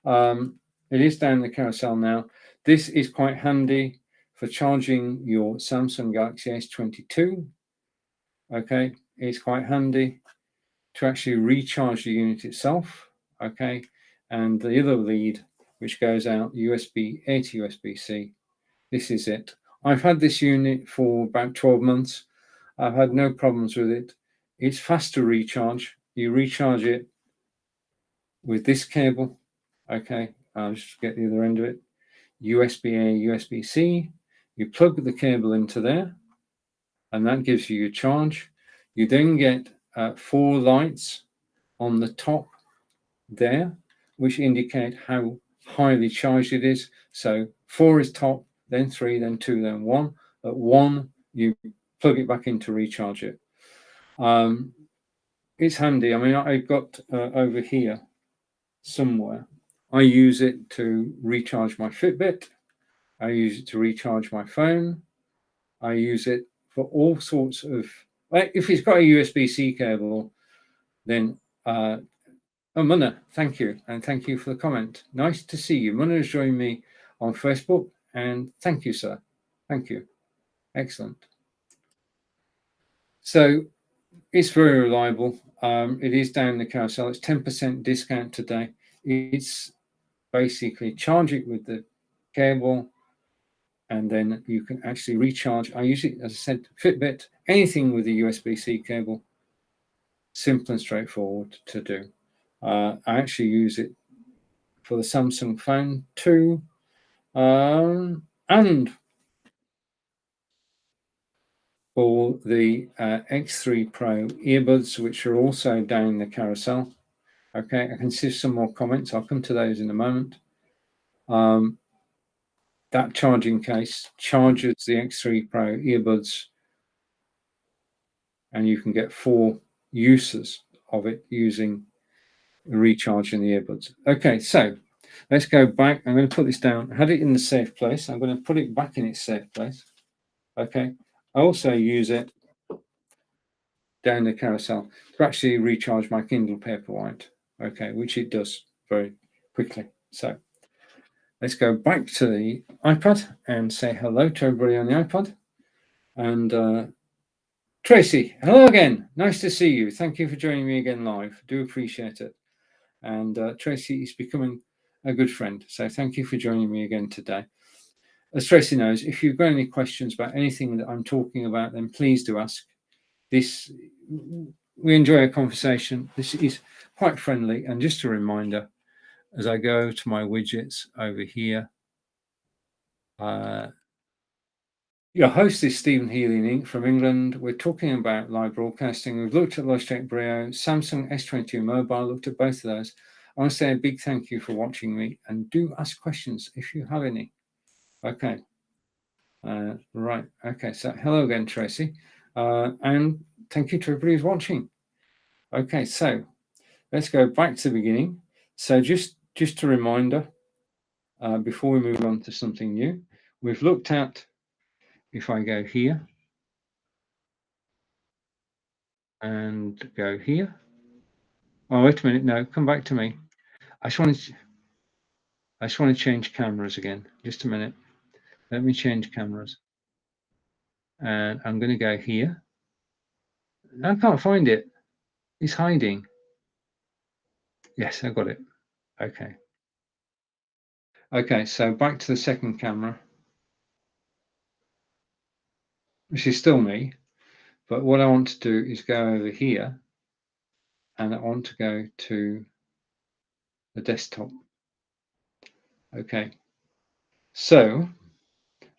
Speaker 1: It is down the carousel now. This is quite handy for charging your Samsung Galaxy S22. Okay, it's quite handy to actually recharge the unit itself. Okay, and the other lead, which goes out USB-A to USB-C. This is it. I've had this unit for about 12 months. I've had no problems with it. It's fast to recharge. You recharge it with this cable. Okay, I'll just get the other end of it. USB-A, USB-C. You plug the cable into there, and that gives you your charge. You then get 4 lights on the top there, which indicate how highly charged it is. So 4 is top, then 3, then 2, then 1. At 1, you plug it back in to recharge it. It's handy. I mean, I've got over here somewhere. I use it to recharge my Fitbit. I use it to recharge my phone. I use it for all sorts of, if it's got a USB-C cable, then, oh, Munna, thank you. And thank you for the comment. Nice to see you. Munna has joined me on Facebook, and thank you, sir. Thank you. Excellent. So it's very reliable. It is down the carousel. It's 10% discount today. It's basically charge it with the cable, and then you can actually recharge. I use it, as I said, Fitbit, anything with a USB-C cable, simple and straightforward to do. I actually use it for the Samsung phone too, and for the X3 Pro earbuds, which are also down the carousel. Okay, I can see some more comments. I'll come to those in a moment. That charging case charges the X3 Pro earbuds, and you can get 4 uses of it using recharging the earbuds. Okay, so let's go back. I'm going to put this down. I had it in the safe place. I'm going to put it back in its safe place. Okay, I also use it down the carousel to actually recharge my Kindle Paperwhite. Okay, which it does very quickly. So let's go back to the iPad and say hello to everybody on the iPad. And Tracy, hello again. Nice to see you. Thank you for joining me again live. Do appreciate it. And Tracy is becoming a good friend. So thank you for joining me again today. As Tracy knows, if you've got any questions about anything that I'm talking about, then please do ask. We enjoy a conversation. This is quite friendly. And just a reminder, as I go to my widgets over here, your host is Stephen Healy from England. We're talking about live broadcasting. We've looked at Logitech Brio, Samsung S22 Mobile, looked at both of those. I want to say a big thank you for watching me, and do ask questions if you have any. Okay. Right. Okay. So hello again, Tracy. And thank you to everybody who's watching. Okay. So let's go back to the beginning. So just a reminder, before we move on to something new, we've looked at, if I go here and go here. Oh, wait a minute. No, come back to me. I just want to change cameras again. Just a minute. Let me change cameras. And I'm going to go here. I can't find it. It's hiding. Yes, I got it. Okay. Okay, so back to the second camera, which is still me. But what I want to do is go over here, and I want to go to the desktop. Okay. So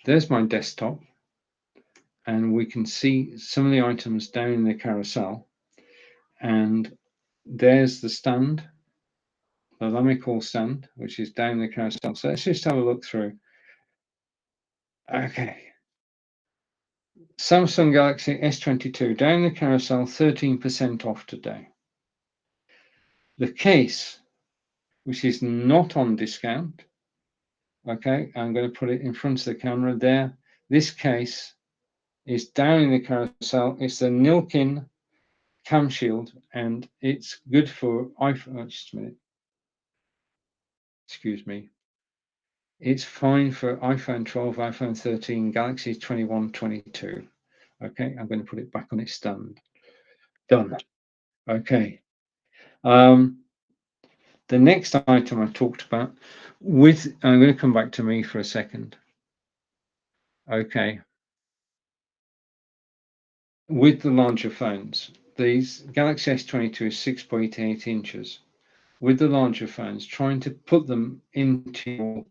Speaker 1: there's my desktop, and we can see some of the items down in the carousel. And there's the stand, the Lamicall stand, which is down the carousel. So let's just have a look through. Okay. Samsung Galaxy S22 down the carousel, 13% off today. The case, which is not on discount, Okay, I'm going to put it in front of the camera there. This case is down in the carousel. It's the Nilkin Cam Shield, and it's good for iPhone. Oh, just a minute. Excuse me. It's fine for iPhone 12, iPhone 13, Galaxy 21, 22. Okay, I'm going to put it back on its stand. Done. Okay. The next item I talked about I'm going to come back to me for a second. Okay. With the larger phones, these Galaxy S22 is 6.8 inches. With the larger phones, trying to put them into your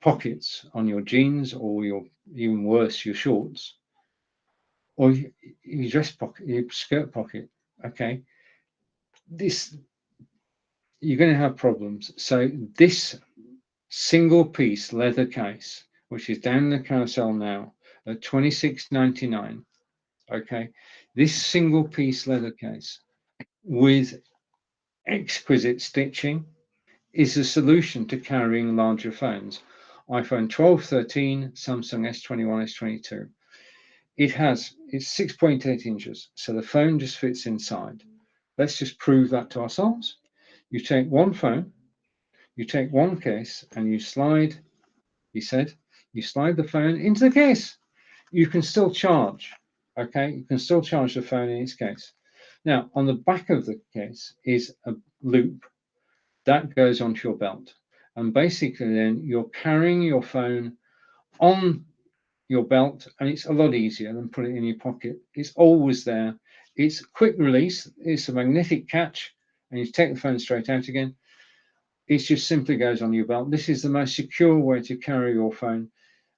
Speaker 1: pockets on your jeans or your, even worse, your shorts or your dress pocket, your skirt pocket. Okay. You're going to have problems. So this single piece leather case, which is down in the carousel now at $26.99. Okay, this single piece leather case with exquisite stitching is a solution to carrying larger phones. iPhone 12, 13, Samsung S21, S22. It's 6.8 inches, so the phone just fits inside. Let's just prove that to ourselves. You take one phone, you take one case, and you slide, he said, you slide the phone into the case. You can still charge, okay? You can still charge the phone in its case. Now, on the back of the case is a loop that goes onto your belt. And basically then you're carrying your phone on your belt, and it's a lot easier than putting it in your pocket. It's always there. It's quick release. It's a magnetic catch, and you take the phone straight out again. It just simply goes on your belt. This is the most secure way to carry your phone.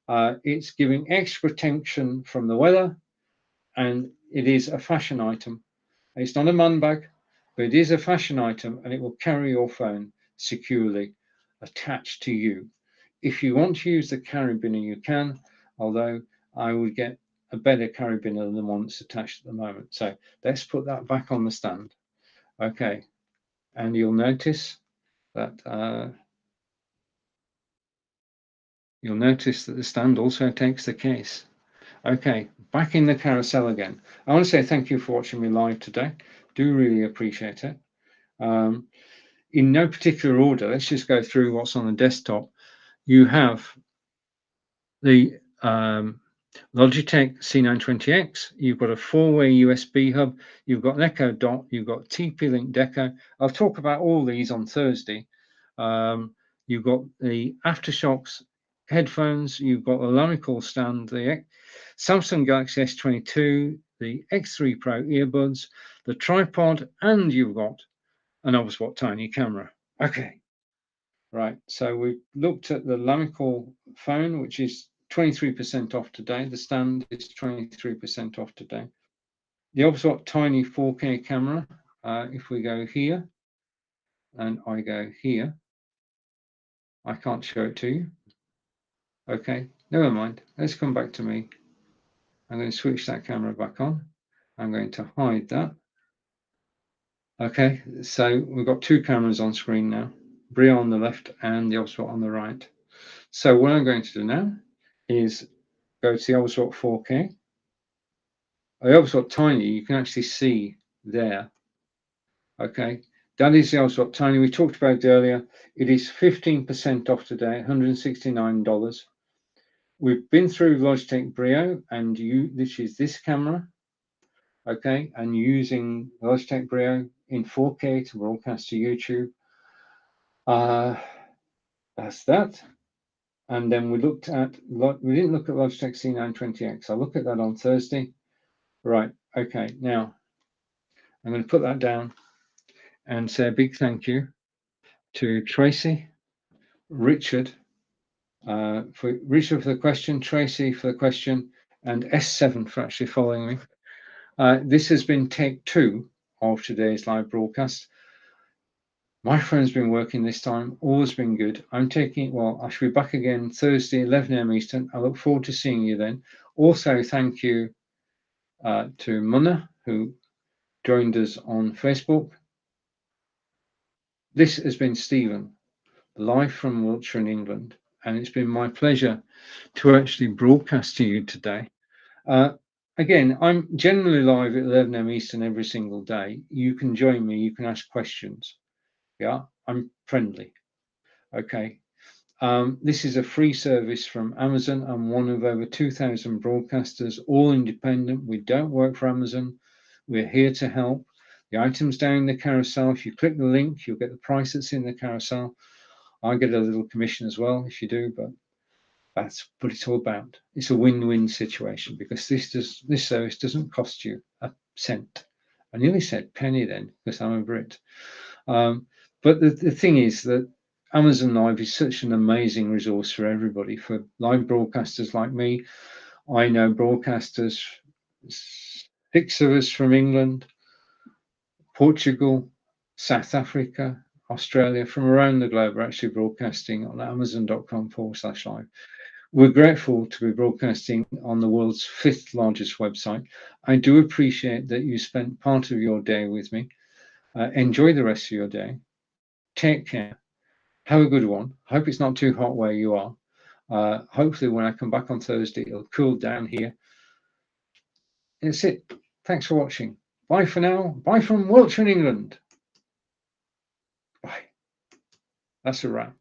Speaker 1: It's giving extra protection from the weather, and it is a fashion item. It's not a man bag, but it is a fashion item, and it will carry your phone securely attached to you. If you want to use the carabiner, you can, although I would get a better carabiner than the one that's attached at the moment. So let's put that back on the stand. Okay, and you'll notice that the stand also takes the case. Okay, back in the carousel again. I want to say thank you for watching me live today. Do really appreciate it. In no particular order, let's just go through what's on the desktop. You have the Logitech C920X. You've got a 4-way USB hub. You've got an Echo Dot. You've got TP-Link Deco. I'll talk about all these on Thursday. You've got the AfterShokz headphones. You've got a Lamical stand, the Samsung Galaxy S22, the X3 Pro earbuds, the tripod, and you've got an Obswot tiny camera. Okay, right. So we've looked at the Lamical phone, which is 23% off today. The stand is 23% off today. The Obswot tiny 4K camera, if we go here and I go here, I can't show it to you. Okay, never mind. Let's come back to me. I'm going to switch that camera back on. I'm going to hide that. Okay, so we've got two cameras on screen now, Brio on the left and the Obswot on the right. So what I'm going to do now is go to the Obswot 4K. The Obswot Tiny, you can actually see there. Okay, that is the Obswot Tiny. We talked about it earlier. It is 15% off today, $169. We've been through Logitech Brio, and this is this camera. Okay, and using Logitech Brio in 4K to broadcast to YouTube. That's that. And then we didn't look at Logitech C920X. I'll look at that on Thursday. Right, okay, now I'm going to put that down and say a big thank you to Tracy, Richard, for the question, Tracy for the question, and S7 for actually following me. This has been take 2 of today's live broadcast. My phone's been working this time, always been good. I should be back again Thursday, 11 a.m. Eastern. I look forward to seeing you then. Also, thank you to Munna, who joined us on Facebook. This has been Stephen, live from Wiltshire in England, and it's been my pleasure to actually broadcast to you today. Again, I'm generally live at 11 a.m. Eastern every single day. You can join me, you can ask questions. Yeah, I'm friendly. Okay. This is a free service from Amazon. I'm one of over 2,000 broadcasters, all independent. We don't work for Amazon. We're here to help. The item's down in the carousel. If you click the link, you'll get the price that's in the carousel. I get a little commission as well if you do, but that's what it's all about. It's a win-win situation because this service doesn't cost you a cent. I nearly said penny then because I'm a Brit. But the thing is that Amazon Live is such an amazing resource for everybody, for live broadcasters like me. I know broadcasters, 6 of us from England, Portugal, South Africa, Australia, from around the globe are actually broadcasting on amazon.com/live. We're grateful to be broadcasting on the world's 5th largest website. I do appreciate that you spent part of your day with me. Enjoy the rest of your day. Take care. Have a good one. Hope it's not too hot where you are. Hopefully when I come back on Thursday, it'll cool down here. That's it. Thanks for watching. Bye for now. Bye from Wiltshire in England. Bye. That's a wrap.